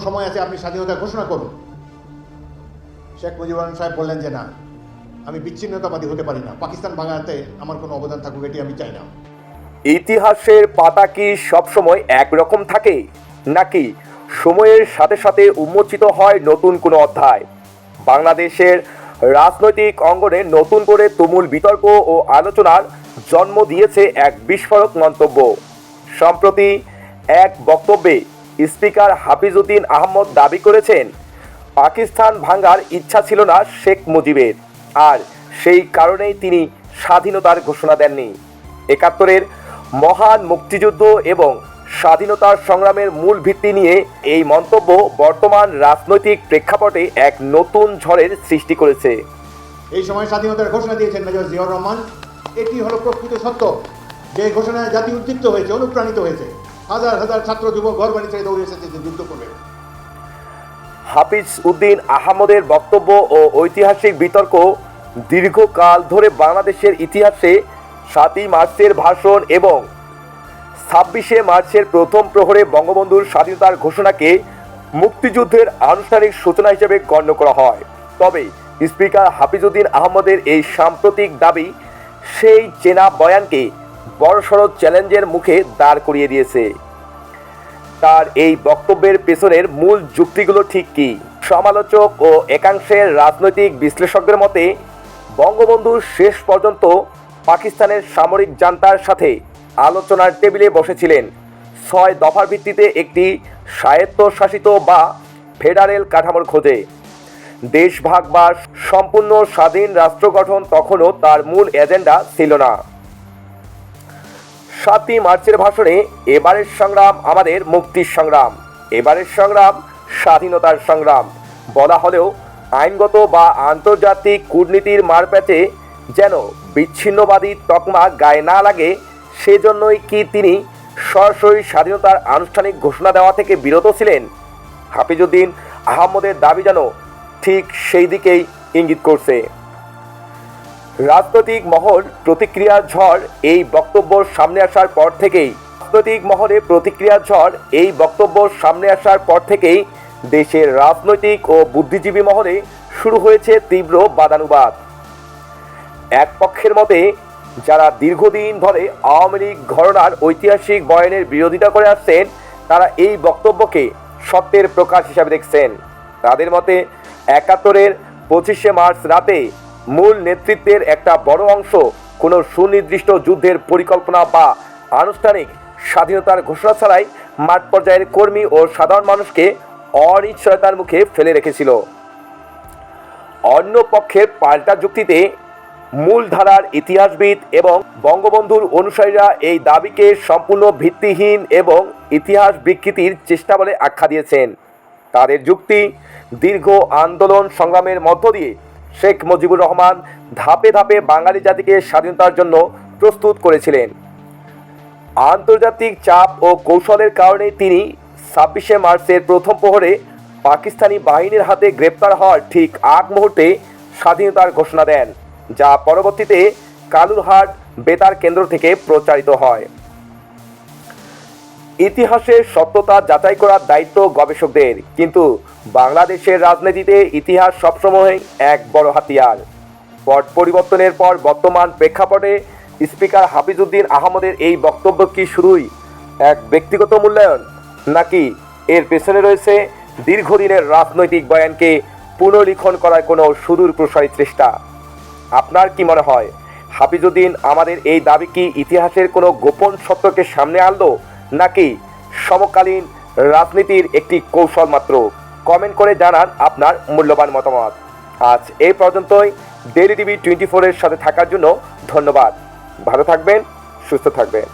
সময় আছে, আপনি স্বাধীনতা ঘোষণা করুন। শেখ মুজিবুর রহমান সাহেব বললেন যে না, আমি বিচ্ছিন্নতাবাদী হতে পারি না, পাকিস্তান ভাঙাতে আমার কোনো অবদান থাকুক এটি আমি চাই না। ইতিহাসের পাতা কি সবসময় একরকম থাকে, নাকি সময়ের সাথে সাথে উন্মোচিত হয় নতুন কোনো অধ্যায়? বাংলাদেশের রাজনৈতিক অঙ্গনে নতুন করে তুমুল বিতর্ক ও আলোচনার জন্ম দিয়েছে এক বিস্ফোরক মন্তব্য। সম্প্রতি এক বক্তব্যে স্পিকার হাফিজ উদ্দিন আহমদ দাবি করেছেন, পাকিস্তান ভাঙার ইচ্ছা ছিল না শেখ মুজিবের, আর সেই কারণেই তিনি স্বাধীনতার ঘোষণা দেননি। ৭১-এর মহান মুক্তিযুদ্ধ এবং স্বাধীনতার সংগ্রামের মূল ভিত্তি নিয়ে এই মন্তব্য বর্তমান রাজনৈতিক প্রেক্ষাপটে এক নতুন ঝড়ের সৃষ্টি করেছে। এই সময় স্বাধীনতার ঘোষণা দিয়েছেন মেজর জিয়াউর রহমান। এটি হলো প্রকৃত সত্য, যে ঘোষণায় জাতি উদ্দীপ্ত হয়েছে, অনুপ্রাণিত হয়েছে। হাজার হাজার ছাত্র যুবক ঘর বাড়ি ছেড়ে দৌড়ে এসেছে যে যুদ্ধ করবে। হাফিজ উদ্দিন আহমদের বক্তব্য ও ঐতিহাসিক বিতর্ক দীর্ঘকাল ধরে বাংলাদেশের ইতিহাসে ৭ই মার্চের ভাষণ এবং ২৬শে মার্চের প্রথম প্রহরে বঙ্গবন্ধুর স্বাধীনতার ঘোষণাকে মুক্তিযুদ্ধের আনুষ্ঠানিক সূচনা হিসেবে গণ্য করা হয়। তবে স্পিকার হাফিজ উদ্দিন আহমদের এই সাম্প্রতিক দাবি সেই চেনা বয়ানকে বড়সড় চ্যালেঞ্জের মুখে দাঁড় করিয়ে দিয়েছে। তার এই বক্তব্যের পেছনের মূল যুক্তিগুলো ঠিক কী? সমালোচক ও একাংশের রাজনৈতিক বিশ্লেষকদের মতে, বঙ্গবন্ধু শেষ পর্যন্ত পাকিস্তানের সামরিক জান্তার সাথে আলোচনার টেবিলে বসেছিলেন ৬ দফার ভিত্তিতে একটি স্বায়ত্তশাসিত বা ফেডারেল কাঠামোর খোঁজে। দেশভাগ বা সম্পূর্ণ স্বাধীন রাষ্ট্র গঠন তখনও তার মূল এজেন্ডা ছিল না। ৭ই মার্চের ভাষণে এবারের সংগ্রাম আমাদের মুক্তির সংগ্রাম, এবারের সংগ্রাম স্বাধীনতার সংগ্রাম বলা হলেও আইনগত বা আন্তর্জাতিক কূটনীতির মারপ্যাচে যেন বিচ্ছিন্নবাদী তকমা গায়ে না লাগে, সেজন্যই কি তিনি সরাসরি স্বাধীনতার আনুষ্ঠানিক ঘোষণা দেওয়া থেকে বিরত ছিলেন? হাফিজ উদ্দিন আহমদের দাবি যেন ঠিক সেই দিকেই ইঙ্গিত করছে। রাজনৈতিক মহল প্রতিক্রিয়ার ঝড় এই বক্তব্য সামনে আসার পর থেকেই দেশের রাজনৈতিক ও বুদ্ধিজীবী মহলে শুরু হয়েছে তীব্র বাদানুবাদ। এক পক্ষের মতে, যারা দীর্ঘদিন ধরে আওয়ামী লীগ ঘরানার ঐতিহাসিক বয়ানের বিরোধিতা করে আসছেন, তারা এই বক্তব্যকে সত্যের প্রকাশ হিসাবে দেখছেন। তাদের মতে ৭১-এর ২৫শে মার্চ রাতে মূল নেতৃত্বের একটা বড় অংশ কোনো সুনির্দিষ্ট যুদ্ধের পরিকল্পনা বা আনুষ্ঠানিক স্বাধীনতার ঘোষণা ছাড়াই মাঠ পর্যায়ের কর্মী ও সাধারণ মানুষকে অনিশ্চয়তার মুখে ফেলে রেখেছিল। অন্য পক্ষের পাল্টা যুক্তিতে মূলধারার ইতিহাসবিদ এবং বঙ্গবন্ধুর অনুসারীরা এই দাবিকে সম্পূর্ণ ভিত্তিহীন এবং ইতিহাস বিকৃতির চেষ্টা বলে আখ্যা দিয়েছেন। তাদের যুক্তি, দীর্ঘ আন্দোলন সংগ্রামের মধ্য দিয়ে শেখ মুজিবুর রহমান ধাপে ধাপে বাঙালি জাতিকে স্বাধীনতার জন্য প্রস্তুত করেছিলেন। আন্তর্জাতিক চাপ ও কৌশলের কারণে তিনি ২৬শে মার্চের প্রথম প্রহরে পাকিস্তানি বাহিনীর হাতে গ্রেপ্তার হওয়ার ঠিক আগ মুহূর্তে স্বাধীনতার ঘোষণা দেন, যা পরবর্তীতে কালুরহাট বেতার কেন্দ্র থেকে প্রচারিত হয়। ইতিহাসের সত্যতা যাচাই করার দায়িত্ব গবেষকদের, কিন্তু বাংলাদেশের রাজনীতিতে ইতিহাস সবসময় এক বড় হাতিয়ার। পট পরিবর্তনের পর বর্তমান প্রেক্ষাপটে স্পিকার হাফিজ উদ্দিন আহমদের এই বক্তব্য কি শুধুই এক ব্যক্তিগত মূল্যায়ন, নাকি এর পেছনে রয়েছে দীর্ঘদিনের রাজনৈতিক বয়ানকে পুনর্লিখন করার কোনো সুদূর প্রসারী চেষ্টা? আপনার কি মনে হয়, হাফিজ উদ্দিন আমাদের এই দাবি কি ইতিহাসের কোনো গোপন সত্যকে সামনে আনলো, নাকি সমকালীন রাজনীতির একটি কৌশল মাত্র? কমেন্ট করে জানান আপনার মূল্যবান মতামত। আজ এই পর্যন্তই। ডেইলি টিভি 24-এর সাথে থাকার জন্য ধন্যবাদ। ভালো থাকবেন, সুস্থ থাকবেন।